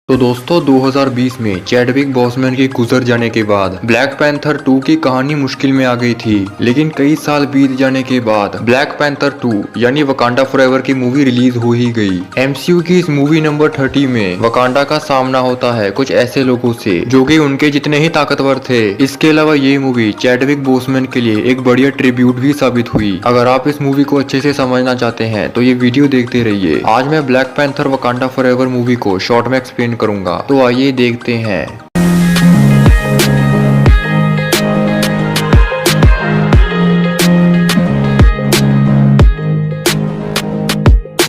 तो दोस्तों 2020 में चैडविक बॉसमैन के गुजर जाने के बाद ब्लैक पैंथर 2 की कहानी मुश्किल में आ गई थी। लेकिन कई साल बीत जाने के बाद ब्लैक पैंथर 2 यानी वकांडा फॉरएवर की मूवी रिलीज हो ही गई। एमसीयू की इस मूवी नंबर 30 में वकांडा का सामना होता है कुछ ऐसे लोगों से जो कि उनके जितने ही ताकतवर थे। इसके अलावा ये मूवी चैडविक बॉसमैन के लिए एक बढ़िया ट्रिब्यूट भी साबित हुई। अगर आप इस मूवी को अच्छे से समझना चाहते हैं तो ये वीडियो देखते रहिए। आज मैं black panther Wakanda forever movie को शॉर्ट में एक्सप्लेन करूंगा, तो आइए देखते हैं।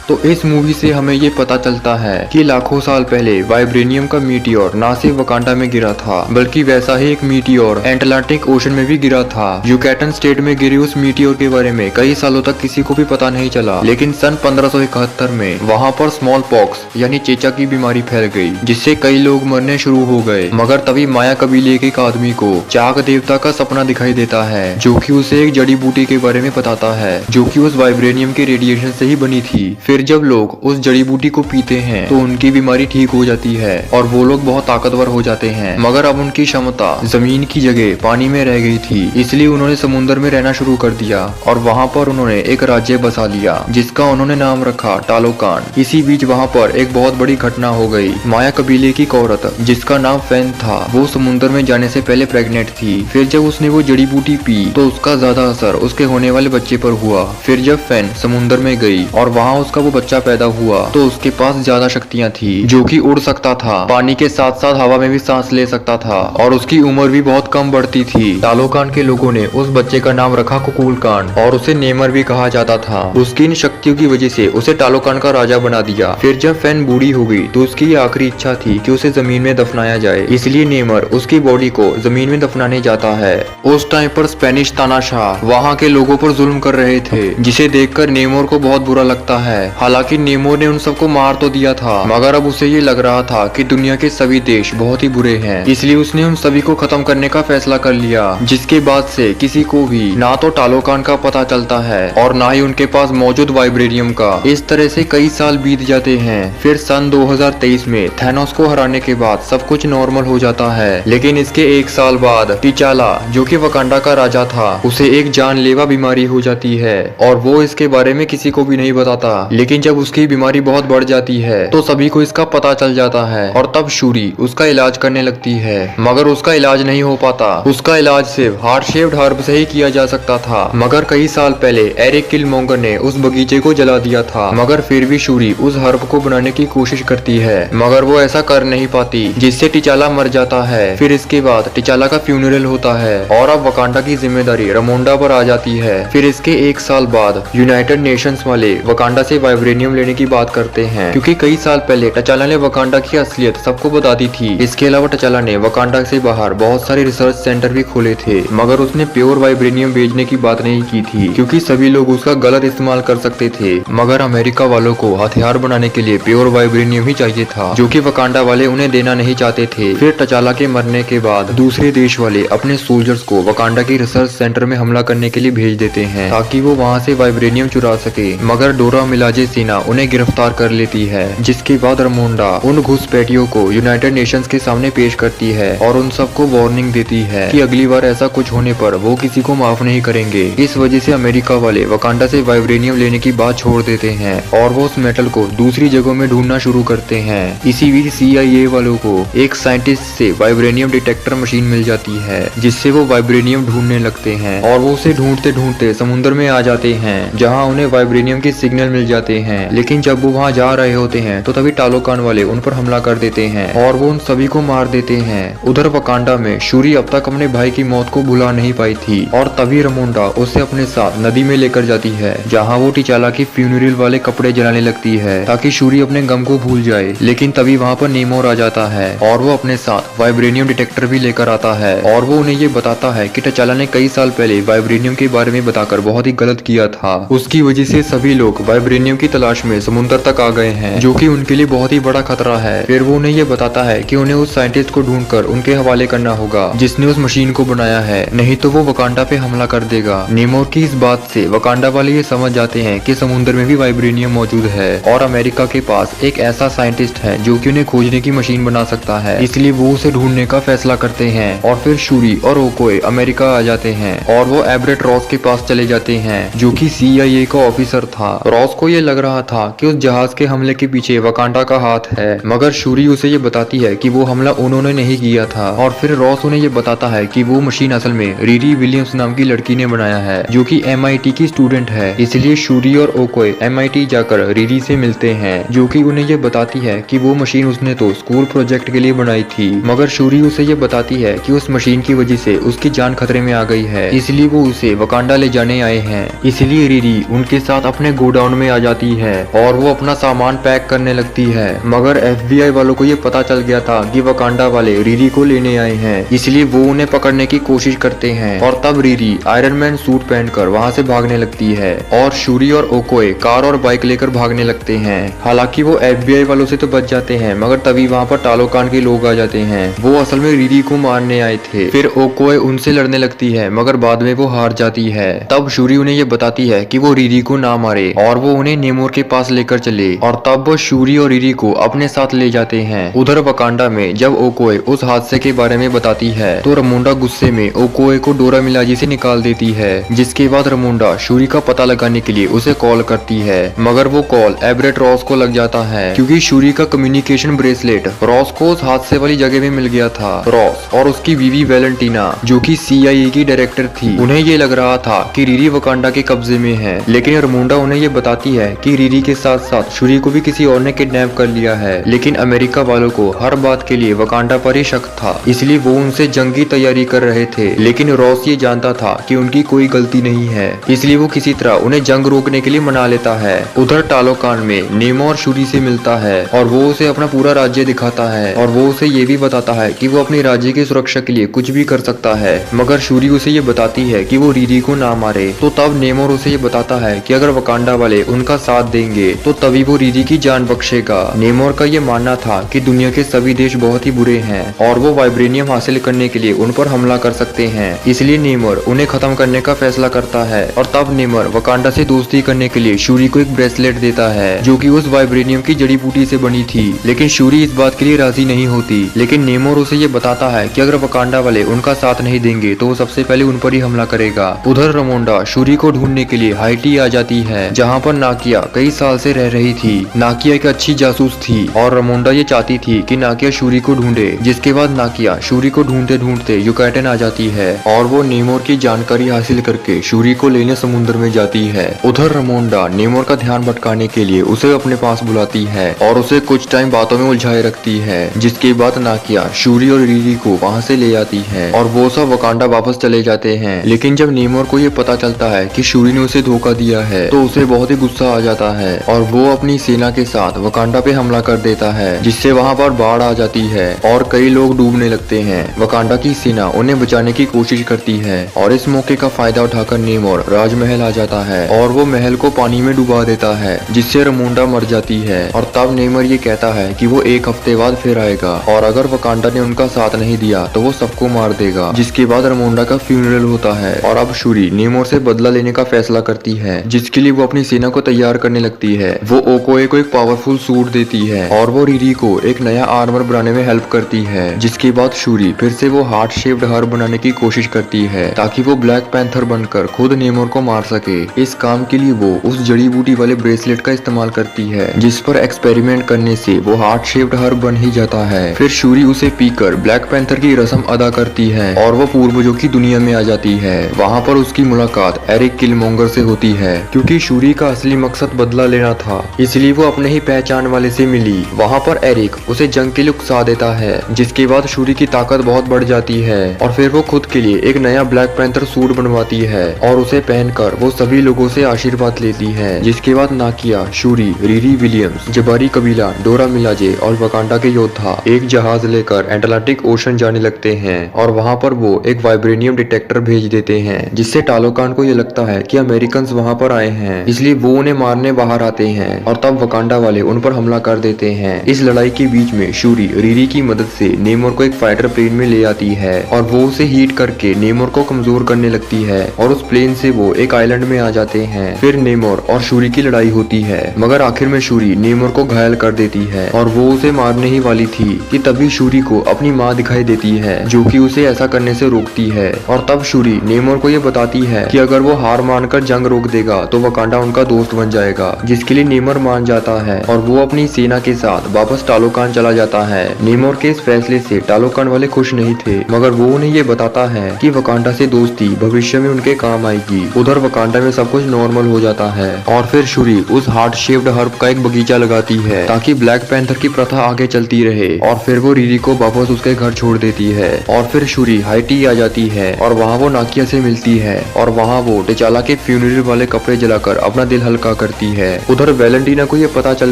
तो इस मूवी से हमें ये पता चलता है कि लाखों साल पहले वाइब्रेनियम का मीटियोर ना सिर्फ वकांडा में गिरा था, बल्कि वैसा ही एक मीटियोर एटलांटिक ओशन में भी गिरा था। यूकैटन स्टेट में गिरे उस मीटियोर के बारे में कई सालों तक किसी को भी पता नहीं चला। लेकिन सन 1571 में वहाँ पर स्मॉल पॉक्स यानी चेचा की बीमारी फैल गई, जिससे कई लोग मरने शुरू हो गए। मगर तभी माया कबीले के एक आदमी को चाक देवता का सपना दिखाई देता है, जो कि उसे एक जड़ी बूटी के बारे में बताता है, जो कि उस वाइब्रेनियम के रेडिएशन से ही बनी थी। फिर जब लोग उस जड़ी बूटी को पीते हैं तो उनकी बीमारी ठीक हो जाती है और वो लोग बहुत ताकतवर हो जाते हैं। मगर अब उनकी क्षमता जमीन की जगह पानी में रह गई थी, इसलिए उन्होंने समुद्र में रहना शुरू कर दिया और वहाँ पर उन्होंने एक राज्य बसा लिया, जिसका उन्होंने नाम रखा टालोकान। इसी बीच वहाँ पर एक बहुत बड़ी घटना हो गई। माया कबीले की एक औरत जिसका नाम फैन था, वो समुद्र में जाने से पहले प्रेग्नेंट थी। फिर जब उसने वो जड़ी बूटी पी तो उसका ज्यादा असर उसके होने वाले बच्चे पर हुआ। फिर जब फैन समुद्र में गई और वहाँ उसका वो बच्चा पैदा हुआ तो उसके पास ज्यादा शक्तियां थी, जो कि उड़ सकता था, पानी के साथ साथ हवा में भी सांस ले सकता था और उसकी उम्र भी बहुत कम बढ़ती थी। टालोकान के लोगों ने उस बच्चे का नाम रखा कुकुलकान और उसे नेमर भी कहा जाता था। उसकी इन शक्तियों की वजह से उसे टालोकान का राजा बना दिया। फिर जब फैन बूढ़ी हो गई तो उसकी आखिरी इच्छा थी कि उसे जमीन में दफनाया जाए, इसलिए नेमर उसकी बॉडी को जमीन में दफनाने जाता है। उस टाइम पर स्पेनिश तानाशाह वहाँ के लोगों पर जुल्म कर रहे थे, जिसे देखकर नेमोर को बहुत बुरा लगता है। हालांकि नेमोर ने उन सबको मार तो दिया था, मगर अब उसे ये लग रहा था कि दुनिया के सभी देश बहुत ही बुरे हैं, इसलिए उसने उन सभी को खत्म करने का फैसला कर लिया। जिसके बाद से किसी को भी ना तो टालोकान का पता चलता है और ना ही उनके पास मौजूद वाइब्रेनियम का। इस तरह से कई साल बीत जाते हैं। फिर सन 2023 में थैनोस को हराने के बाद सब कुछ नॉर्मल हो जाता है। लेकिन इसके एक साल बाद टिचाला, जो कि वकांडा का राजा था, उसे एक जानलेवा बीमारी हो जाती है और वो इसके बारे में किसी को भी नहीं बताता। लेकिन जब उसकी बीमारी बहुत बढ़ जाती है तो सभी को इसका पता चल जाता है और तब शूरी उसका इलाज करने लगती है, मगर उसका इलाज नहीं हो पाता। उसका इलाज सिर्फ हार्ट शेप्ड हर्ब से ही किया जा सकता था। मगर कई साल पहले एरिक किलमोंगर ने उस बगीचे को जला दिया था, मगर फिर भी शूरी उस हर्ब को बनाने की कोशिश करती है, मगर वो ऐसा कर नहीं पाती, जिससे टिचाला मर जाता है। फिर इसके बाद टिचाला का फ्यूनरल होता है और अब वकांडा की जिम्मेदारी रमोंडा पर आ जाती है। फिर इसके एक साल बाद यूनाइटेड नेशंस वाले वकांडा से वाइब्रेनियम लेने की बात करते हैं, क्योंकि कई साल पहले टचाला ने वकांडा की असलियत सबको बता दी थी। इसके अलावा टचाला ने वकांडा से बाहर बहुत सारे रिसर्च सेंटर भी खोले थे, मगर उसने प्योर वाइब्रेनियम बेचने की बात नहीं की थी, क्योंकि सभी लोग उसका गलत इस्तेमाल कर सकते थे। मगर अमेरिका वालों को हथियार बनाने के लिए प्योर वाइब्रेनियम ही चाहिए था, जो कि वकांडा वाले उन्हें देना नहीं चाहते थे। फिर टचाला के मरने के बाद दूसरे देश वाले अपने सोल्जर्स को वकांडा की रिसर्च सेंटर में हमला करने के लिए भेज देते हैं, ताकि वो वहाँ से वाइब्रेनियम चुरा सके। मगर डोरा मिलाजे सेना उन्हें गिरफ्तार कर लेती है, जिसके बाद रमोंडा उन घुसपैठियों को यूनाइटेड नेशंस के सामने पेश करती है और उन सबको वार्निंग देती है कि अगली बार ऐसा कुछ होने पर वो किसी को माफ नहीं करेंगे। इस वजह से अमेरिका वाले वकांडा से वाइब्रेनियम लेने की बात छोड़ देते हैं और वो उस मेटल को दूसरी जगहों में ढूंढना शुरू करते हैं। इसी बीच CIA वालों को एक साइंटिस्ट से वाइब्रेनियम डिटेक्टर मशीन मिल जाती है, जिससे वो वाइब्रेनियम ढूंढने लगते हैं और वो उसे ढूंढते ढूंढते समुद्र में आ जाते हैं, जहाँ उन्हें वाइब्रेनियम के सिग्नल मिल जाते हैं। लेकिन जब वो वहाँ जा रहे होते हैं तो तभी टालोकान वाले उन पर हमला कर देते हैं और वो उन सभी को मार देते हैं। उधर वकांडा में शूरी अब तक अपने भाई की मौत को भुला नहीं पाई थी और तभी रमोंडा उसे अपने साथ नदी में लेकर जाती है, जहाँ वो टिचाला की फ्यूनरल वाले कपड़े जलाने लगती है ताकि शूरी अपने गम को भूल जाए। लेकिन तभी वहाँ पर नेमोर आ जाता है और वो अपने साथ वाइब्रेनियम डिटेक्टर भी लेकर आता है और वो उन्हें ये बताता है कि टिचाला ने कई साल पहले वाइब्रेनियम के बारे में बताकर बहुत ही गलत किया था। उसकी वजह से सभी लोग वाइब्रेनियम की तलाश में समुद्र तक आ गए हैं, जो कि उनके लिए बहुत ही बड़ा खतरा है। फिर वो उन्हें ये बताता है कि उन्हें उस साइंटिस्ट को ढूंढकर उनके हवाले करना होगा जिसने उस मशीन को बनाया है, नहीं तो वो वकांडा पे हमला कर देगा। नेमोर की इस बात से वकांडा वाले ये समझ जाते हैं कि समुद्र में भी वाइब्रेनियम मौजूद है और अमेरिका के पास एक ऐसा साइंटिस्ट है जो कि उन्हें खोजने की मशीन बना सकता है। इसलिए वो उसे ढूंढने का फैसला करते हैं और फिर शूरी और ओकोए अमेरिका आ जाते हैं और वो एवरेट रॉस के पास चले जाते हैं जो कि CIA का ऑफिसर था। रॉस को ये लग रहा था कि उस जहाज के हमले के पीछे वकांडा का हाथ है, मगर शूरी उसे ये बताती है कि वो हमला उन्होंने नहीं किया था। और फिर रॉस उन्हें ये बताता है कि वो मशीन असल में रीरी विलियम्स नाम की लड़की ने बनाया है जो कि MIT की स्टूडेंट है। इसलिए शूरी और ओकोए MIT जाकर रीरी से मिलते हैं जो कि उन्हें ये बताती है कि वो मशीन उसने तो स्कूल प्रोजेक्ट के लिए बनाई थी, मगर शूरी उसे ये बताती है कि उस मशीन की वजह से उसकी जान खतरे में आ गई है, इसलिए वो उसे वकांडा ले जाने आए हैं। इसलिए रीरी उनके साथ अपने गोडाउन में आ जाती है और वो अपना सामान पैक करने लगती है, मगर FBI वालों को ये पता चल गया था कि वकांडा वाले रीरी को लेने आए हैं, इसलिए वो उन्हें पकड़ने की कोशिश करते हैं। और तब रीरी आयरन मैन सूट पहनकर वहाँ से भागने लगती है और शूरी और ओकोए कार और बाइक लेकर भागने लगते हैं। हालांकि वो FBI वालों से तो बच जाते हैं, मगर तभी वहाँ पर टालोकान के लोग आ जाते हैं। वो असल में रीरी को मारने आए थे। फिर ओकोए उनसे लड़ने लगती है, मगर बाद में वो हार जाती है। तब शूरी उन्हें ये बताती है कि वो रीरी को ना मारे और वो उन्हें नेमोर के पास लेकर चले, और तब वो शूरी और रीरी को अपने साथ ले जाते हैं। उधर वकांडा में जब ओकोए उस हादसे के बारे में बताती है तो रमोंडा गुस्से में ओकोए को डोरा मिलाजी से निकाल देती है, जिसके बाद रमोंडा शूरी का पता लगाने के लिए उसे कॉल करती है, मगर वो कॉल एवरेट रॉस को लग जाता है क्योंकि शूरी का कम्युनिकेशन ब्रेसलेट रॉस को उस हादसे वाली जगह में मिल गया था। रॉस और उसकी बीवी वैलेंटीना जो कि CIA की डायरेक्टर थी, उन्हें ये लग रहा था कि रीरी वकांडा के कब्जे में है, लेकिन रमोंडा उन्हें ये बताती है कि रीरी के साथ साथ शूरी को भी किसी और ने किडनैप कर लिया है। लेकिन अमेरिका वालों को हर बात के लिए वकांडा पर ही शक था, इसलिए वो उनसे जंग की तैयारी कर रहे थे, लेकिन रॉस ये जानता था कि उनकी कोई गलती नहीं है, इसलिए वो किसी तरह उन्हें जंग रोकने के लिए मना लेता है। उधर टालोकान में नेमो और शूरी से मिलता है और वो उसे अपना पूरा राज्य दिखाता है और वो उसे ये भी बताता है कि वो अपने राज्य की सुरक्षा के लिए कुछ भी कर सकता है, मगर शूरी उसे ये बताती है कि वो रीरी को ना मारे। तो तब नेमोर उसे ये बताता है कि अगर वकांडा वाले उनका साथ देंगे तो तभी वो रीरी की जान बख्शेगा। नेमोर का ये मानना था कि दुनिया के सभी देश बहुत ही बुरे हैं और वो वाइब्रेनियम हासिल करने के लिए उन पर हमला कर सकते हैं, इसलिए नेमोर उन्हें खत्म करने का फैसला करता है। और तब नेमोर वकांडा से दोस्ती करने के लिए शूरी को एक ब्रेसलेट देता है जो कि उस वाइब्रेनियम की जड़ी बूटी से बनी थी, लेकिन शूरी इस बात के लिए राजी नहीं होती। लेकिन नेमोर उसे ये बताता है कि अगर वकांडा वाले उनका साथ नहीं देंगे तो वो सबसे पहले उन पर ही हमला करेगा। उधर रमोंडा शूरी को ढूंढने के लिए हाइटी आ जाती है जहाँ पर नाकिया कई साल से रह रही थी। नाकिया एक अच्छी जासूस थी और रमोंडा ये चाहती थी कि नाकिया शूरी को ढूंढे, जिसके बाद नाकिया शूरी को ढूंढते ढूंढते युकाटन आ जाती है और वो नेमोर की जानकारी हासिल करके शूरी को लेने समुद्र में जाती है। उधर रमोंडा नेमोर का ध्यान भटकाने के लिए उसे अपने पास बुलाती है और उसे कुछ टाइम बातों में उलझाए रखती है, जिसके बाद नाकिया शूरी और रीरी को वहाँ से ले जाती है और वो सब वकांडा वापस चले जाते हैं। लेकिन जब नेमोर को ये पता चलता है कि शूरी ने उसे धोखा दिया है तो उसे बहुत ही गुस्सा आ जाता है और वो अपनी सेना के साथ वकांडा पे हमला कर देता है, जिससे वहाँ पर बाढ़ आ जाती है और कई लोग डूबने लगते हैं। वकांडा की सेना उन्हें बचाने की कोशिश करती है और इस मौके का फायदा उठाकर नेमोर राजमहल आ जाता है और वो महल को पानी में डुबा देता है, जिससे रमोंडा मर जाती है। और तब नेमोर ये कहता है कि वो एक हफ्ते बाद फिर आएगा और अगर वकांडा ने उनका साथ नहीं दिया तो वो सबको मार देगा। जिसके बाद रमोंडा का फ्यूनरल होता है और अब शूरी नेमोर से बदला लेने का फैसला करती है, जिसके लिए वो अपनी सेना को तैयार करने लगती है। वो ओकोए को एक पावरफुल सूट देती है और वो रीरी को एक नया आर्मर बनाने में हेल्प करती है। जिसके बाद शूरी फिर से वो हार्ट शेप्ड हार बनाने की कोशिश करती है ताकि वो ब्लैक पैंथर बनकर खुद नेमोर को मार सके। इस काम के लिए वो उस जड़ी बूटी वाले ब्रेसलेट का इस्तेमाल करती है, जिस पर एक्सपेरिमेंट करने से वो हार्ट शेप्ड हार बन ही जाता है। फिर शूरी उसे पीकर ब्लैक पैंथर की रस्म अदा करती है और वो पूर्वजों की दुनिया में आ जाती है। वहाँ पर उसकी मुलाकात एरिक किलमोंगर से होती है। क्योंकि शूरी का असली मकसद बदला लेना था, इसलिए वो अपने ही पहचान वाले से मिली। वहाँ पर एरिक उसे जंग के लिए उकसा देता है, जिसके बाद शूरी की ताकत बहुत बढ़ जाती है और फिर वो खुद के लिए एक नया ब्लैक पैंथर सूट बनवाती है और उसे पहनकर वो सभी लोगों से आशीर्वाद लेती है। जिसके बाद नाकिया, शूरी, रीरी विलियम्स, जबारी कबीला, डोरा मिलाजे और वकांडा के योद्धा एक जहाज लेकर एटलांटिक ओशन जाने लगते हैं और वहाँ पर वो एक वाइब्रेनियम डिटेक्टर भेज देते हैं, जिससे टालोकान को ये लगता है कि अमेरिकन वहाँ पर आए हैं, इसलिए वो उन्हें मारने बाहर आते हैं और तब वकांडा वाले उन पर हमला कर देते हैं। इस लड़ाई के बीच में शूरी रीरी की मदद से नेमोर को एक फाइटर प्लेन में ले आती है और वो उसे हीट करके नेमोर को कमजोर करने लगती है और उस प्लेन से वो एक आइलैंड में आ जाते हैं। फिर नेमोर और शूरी की लड़ाई होती है, मगर आखिर में शूरी नेमोर को घायल कर देती है और वो उसे मारने ही वाली थी कि तभी शूरी को अपनी माँ दिखाई देती है जो कि उसे ऐसा करने से रोकती है। और तब शूरी नेमोर को ये बताती है कि अगर वो हार मानकर जंग रोक देगा तो वकांडा उनका दोस्त बन जाएगा, जिसके लिए नेमोर मान जाता है और वो अपनी सेना के साथ वापस टालोकान चला जाता है। नेमोर के इस फैसले से टालोकान वाले खुश नहीं थे, मगर वो उन्हें ये बताता है कि वकांडा से दोस्ती भविष्य में उनके काम आएगी। उधर वकांडा में सब कुछ नॉर्मल हो जाता है और फिर शूरी उस हार्ट शेप्ड हर्ब का एक बगीचा लगाती है ताकि ब्लैक पैंथर की प्रथा आगे चलती रहे। और फिर वो रीरी को वापस उसके घर छोड़ देती है और फिर शूरी हाइटी आ जाती है और वहाँ वो नाकिया से मिलती है और वहाँ वो टिचाला के फ्यूनरल वाले कपड़े जलाकर अपना दिल हल्का करती है। उधर वैलेंटीना को ये पता चल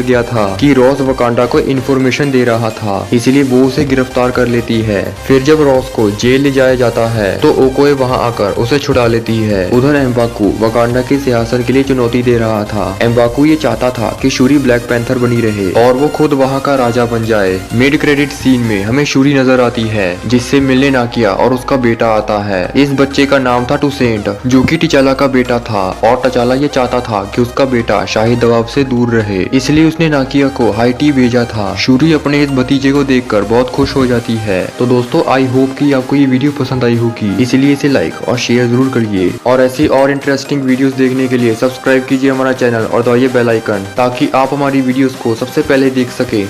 गया था कि रॉस वकांडा को इन्फॉर्मेशन दे रहा था, इसलिए वो उसे गिरफ्तार कर लेती है। फिर जब रॉस को जेल ले जाया जाता है तो ओकोए वहाँ आकर उसे छुड़ा लेती है। उधर एम्बाकू वकांडा के सिंहासन के लिए चुनौती दे रहा था। एम्बाकू ये चाहता था कि शूरी ब्लैक पैंथर बनी रहे और वो खुद वहाँ का राजा बन जाए। मिड क्रेडिट सीन में हमें शूरी नजर आती है जिससे मिलने नाकिया और उसका बेटा आता है। इस बच्चे का नाम था टुसेंट जो कि टिचाला का बेटा था और टिचाला ये चाहता था कि उसका बेटा शाही दबाव से दूर रहे, इसलिए उसने नाकिया को हाइटी भेजा था। शूरी अपने इस भतीजे को देखकर बहुत खुश हो जाती है। तो दोस्तों आई होप कि आपको ये वीडियो पसंद आई होगी, इसलिए इसे लाइक और शेयर जरूर करिए और ऐसी और इंटरेस्टिंग वीडियोस देखने के लिए सब्सक्राइब कीजिए हमारा चैनल और दबाइए बेल आइकन ताकि आप हमारी वीडियोस को सबसे पहले देख सके।